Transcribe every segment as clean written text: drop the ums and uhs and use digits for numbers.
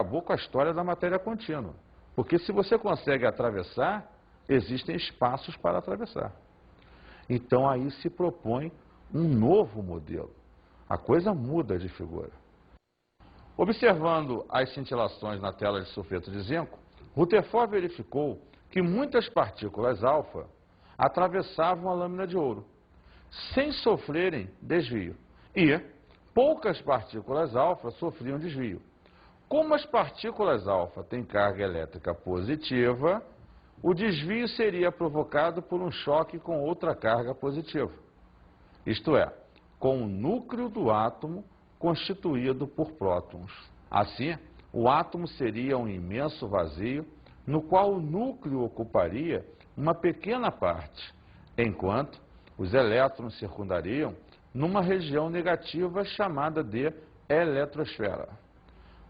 acabou com a história da matéria contínua. Porque se você consegue atravessar, existem espaços para atravessar. Então aí se propõe um novo modelo. A coisa muda de figura. Observando as cintilações na tela de sulfeto de zinco, Rutherford verificou que muitas partículas alfa atravessavam a lâmina de ouro, sem sofrerem desvio, e poucas partículas alfa sofriam desvio. Como as partículas alfa têm carga elétrica positiva, o desvio seria provocado por um choque com outra carga positiva, isto é, com o núcleo do átomo constituído por prótons. Assim, o átomo seria um imenso vazio, no qual o núcleo ocuparia uma pequena parte, enquanto os elétrons circundariam numa região negativa chamada de eletrosfera,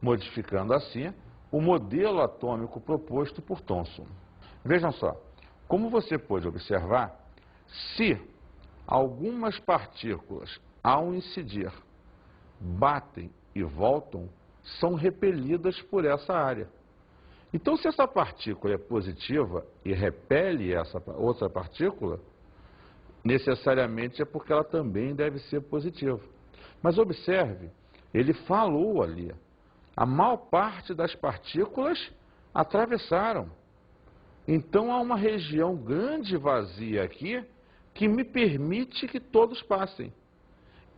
modificando assim o modelo atômico proposto por Thomson. Vejam só, como você pôde observar, se algumas partículas, ao incidir, batem e voltam, são repelidas por essa área. Então, se essa partícula é positiva e repele essa outra partícula, necessariamente é porque ela também deve ser positiva. Mas observe, ele falou ali, a maior parte das partículas atravessaram. Então há uma região grande vazia aqui que me permite que todos passem.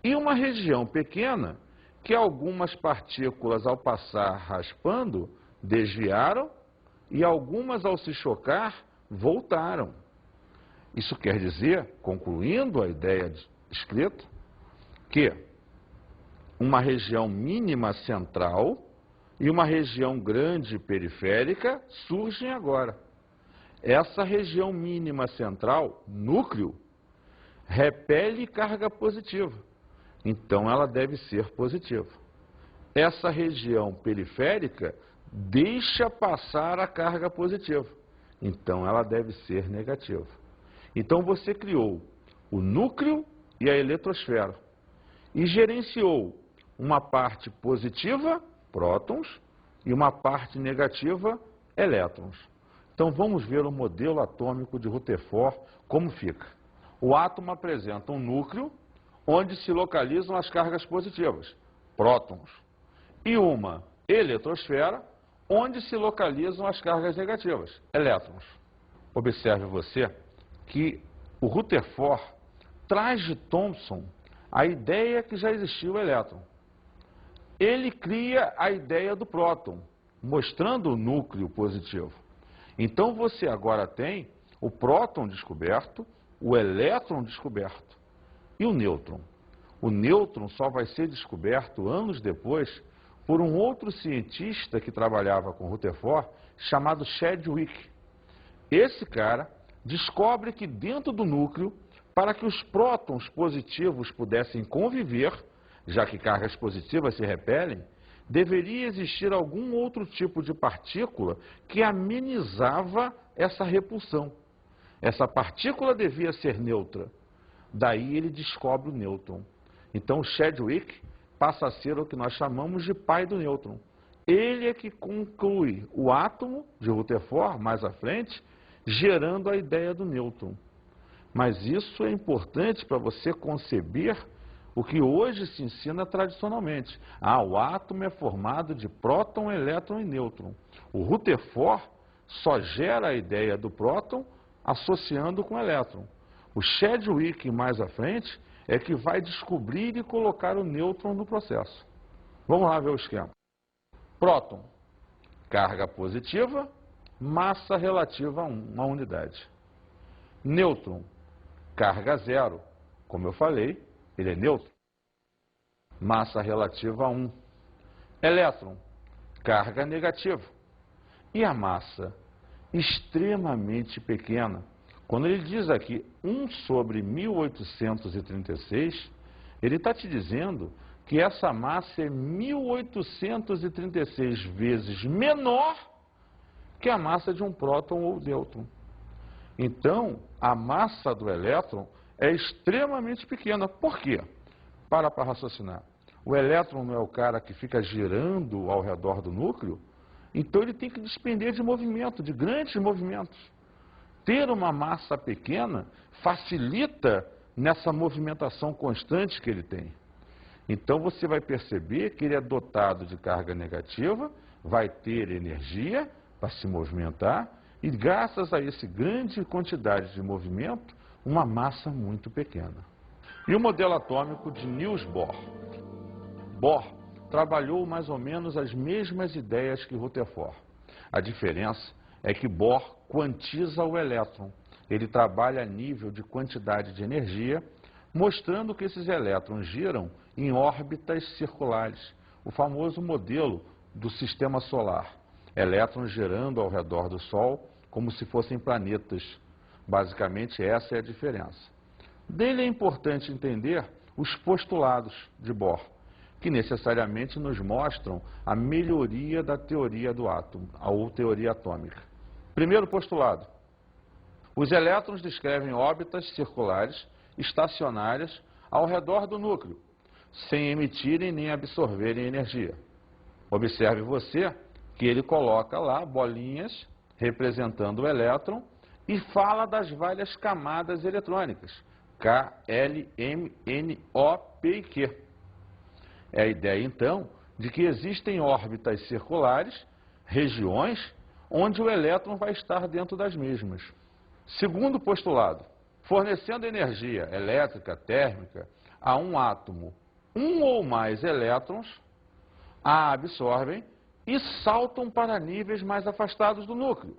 E uma região pequena que algumas partículas ao passar raspando desviaram e algumas ao se chocar voltaram. Isso quer dizer, concluindo a ideia escrita, que uma região mínima central e uma região grande periférica surgem agora. Essa região mínima central, núcleo, repele carga positiva. Então ela deve ser positiva. Essa região periférica deixa passar a carga positiva. Então ela deve ser negativa. Então você criou o núcleo e a eletrosfera e gerenciou uma parte positiva, prótons, e uma parte negativa, elétrons. Então vamos ver o modelo atômico de Rutherford como fica. O átomo apresenta um núcleo onde se localizam as cargas positivas, prótons, e uma eletrosfera onde se localizam as cargas negativas, elétrons. Observe você que o Rutherford traz de Thomson a ideia que já existia o elétron. Ele cria a ideia do próton, mostrando o núcleo positivo. Então você agora tem o próton descoberto, o elétron descoberto e o nêutron. O nêutron só vai ser descoberto anos depois por um outro cientista que trabalhava com Rutherford, chamado Chadwick. Esse cara descobre que dentro do núcleo, para que os prótons positivos pudessem conviver, já que cargas positivas se repelem, deveria existir algum outro tipo de partícula que amenizava essa repulsão. Essa partícula devia ser neutra. Daí ele descobre o nêutron. Então Chadwick passa a ser o que nós chamamos de pai do nêutron. Ele é que conclui o átomo de Rutherford, mais à frente, gerando a ideia do nêutron. Mas isso é importante para você conceber o que hoje se ensina tradicionalmente. O átomo é formado de próton, elétron e nêutron. O Rutherford só gera a ideia do próton associando com o elétron. O Chadwick, mais à frente, é que vai descobrir e colocar o nêutron no processo. Vamos lá ver o esquema. Próton, carga positiva, massa relativa a 1, uma unidade. Nêutron, carga zero. Como eu falei, ele é neutro. Massa relativa a 1. Elétron, carga negativa. E a massa? Extremamente pequena. Quando ele diz aqui 1 sobre 1836, ele está te dizendo que essa massa é 1836 vezes menor que a massa de um próton ou nêutron. Então, a massa do elétron é extremamente pequena. Por quê? Para raciocinar. o elétron não é o cara que fica girando ao redor do núcleo, então ele tem que despender de movimento, de grandes movimentos. Ter uma massa pequena facilita nessa movimentação constante que ele tem. Então você vai perceber que ele é dotado de carga negativa, vai ter energia para se movimentar e graças a essa grande quantidade de movimento, uma massa muito pequena. E o modelo atômico de Niels Bohr? Bohr trabalhou mais ou menos as mesmas ideias que Rutherford. A diferença é que Bohr quantiza o elétron. Ele trabalha a nível de quantidade de energia, mostrando que esses elétrons giram em órbitas circulares, o famoso modelo do sistema solar. Elétrons girando ao redor do Sol como se fossem planetas. Basicamente, essa é a diferença. Dele é importante entender os postulados de Bohr, que necessariamente nos mostram a melhoria da teoria do átomo, ou teoria atômica. Primeiro postulado: os elétrons descrevem órbitas circulares estacionárias ao redor do núcleo, sem emitirem nem absorverem energia. Observe você que ele coloca lá bolinhas representando o elétron e fala das várias camadas eletrônicas, K, L, M, N, O, P e Q. É a ideia, então, de que existem órbitas circulares, regiões, onde o elétron vai estar dentro das mesmas. Segundo postulado: fornecendo energia elétrica, térmica, a um átomo, um ou mais elétrons a absorvem e saltam para níveis mais afastados do núcleo.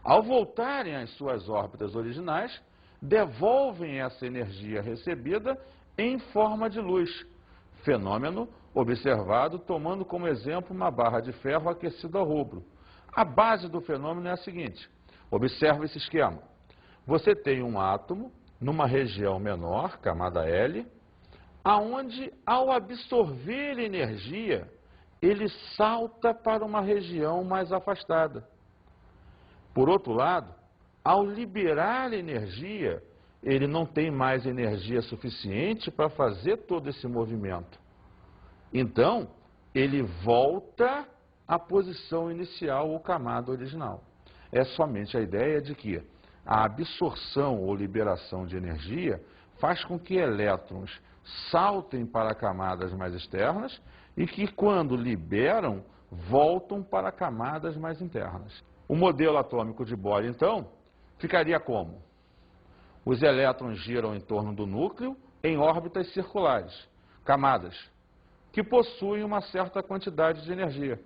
Ao voltarem às suas órbitas originais, devolvem essa energia recebida em forma de luz, fenômeno observado tomando como exemplo uma barra de ferro aquecida ao rubro. A base do fenômeno é a seguinte: observe esse esquema. Você tem um átomo numa região menor, camada L, aonde ao absorver energia, ele salta para uma região mais afastada. Por outro lado, ao liberar energia, ele não tem mais energia suficiente para fazer todo esse movimento. Então, ele volta à posição inicial ou camada original. É somente a ideia de que a absorção ou liberação de energia faz com que elétrons saltem para camadas mais externas e que, quando liberam, voltam para camadas mais internas. O modelo atômico de Bohr, então, ficaria como? Os elétrons giram em torno do núcleo em órbitas circulares, camadas, que possuem uma certa quantidade de energia.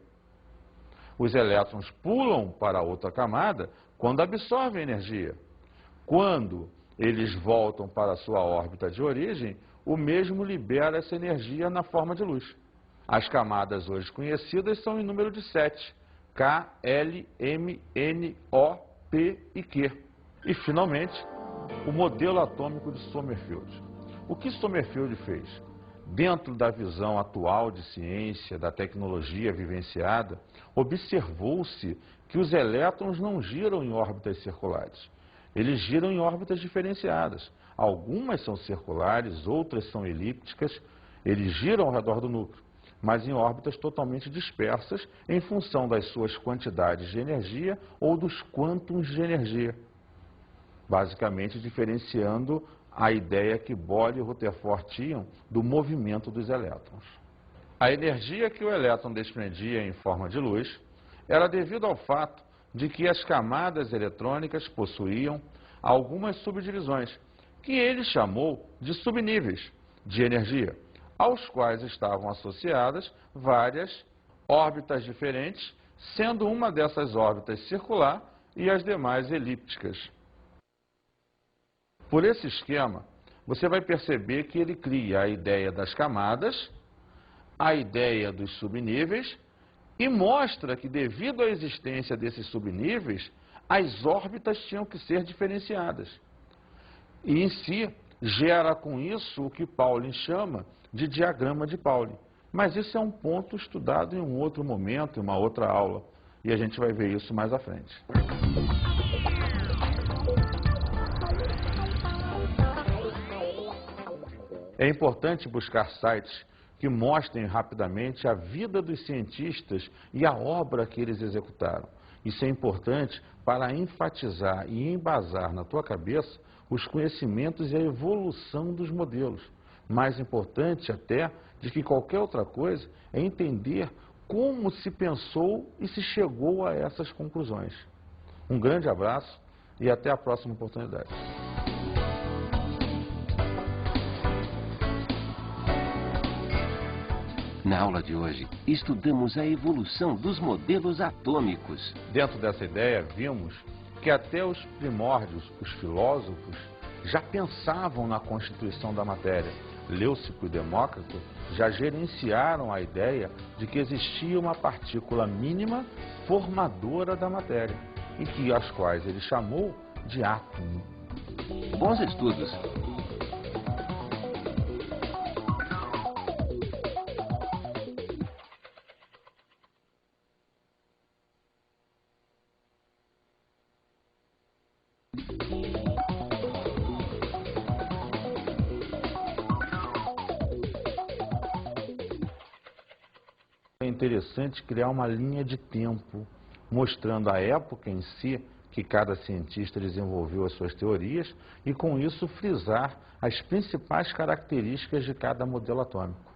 Os elétrons pulam para outra camada quando absorvem energia. Quando eles voltam para a sua órbita de origem, o mesmo libera essa energia na forma de luz. As camadas hoje conhecidas são em número de 7, K, L, M, N, O, P e Q. E, finalmente, o modelo atômico de Sommerfeld. O que Sommerfeld fez? Dentro da visão atual de ciência, da tecnologia vivenciada, observou-se que os elétrons não giram em órbitas circulares. Eles giram em órbitas diferenciadas. Algumas são circulares, outras são elípticas. Eles giram ao redor do núcleo, mas em órbitas totalmente dispersas em função das suas quantidades de energia ou dos quântons de energia. Basicamente diferenciando a ideia que Bohr e Rutherford tinham do movimento dos elétrons. A energia que o elétron desprendia em forma de luz era devido ao fato de que as camadas eletrônicas possuíam algumas subdivisões, que ele chamou de subníveis de energia, aos quais estavam associadas várias órbitas diferentes, sendo uma dessas órbitas circular e as demais elípticas. Por esse esquema, você vai perceber que ele cria a ideia das camadas, a ideia dos subníveis e mostra que, devido à existência desses subníveis, as órbitas tinham que ser diferenciadas. E, em si, gera com isso o que Pauling chama de diagrama de Pauling. Mas isso é um ponto estudado em um outro momento, em uma outra aula. E a gente vai ver isso mais à frente. É importante buscar sites que mostrem rapidamente a vida dos cientistas e a obra que eles executaram. Isso é importante para enfatizar e embasar na tua cabeça os conhecimentos e a evolução dos modelos. Mais importante até de que qualquer outra coisa é entender como se pensou e se chegou a essas conclusões. Um grande abraço e até a próxima oportunidade. Na aula de hoje, estudamos a evolução dos modelos atômicos. Dentro dessa ideia, vimos que até os primórdios, os filósofos, já pensavam na constituição da matéria. Leucipo e Demócrito já gerenciaram a ideia de que existia uma partícula mínima formadora da matéria, e que as quais ele chamou de átomo. Bons estudos! É interessante criar uma linha de tempo, mostrando a época em si que cada cientista desenvolveu as suas teorias e, com isso, frisar as principais características de cada modelo atômico.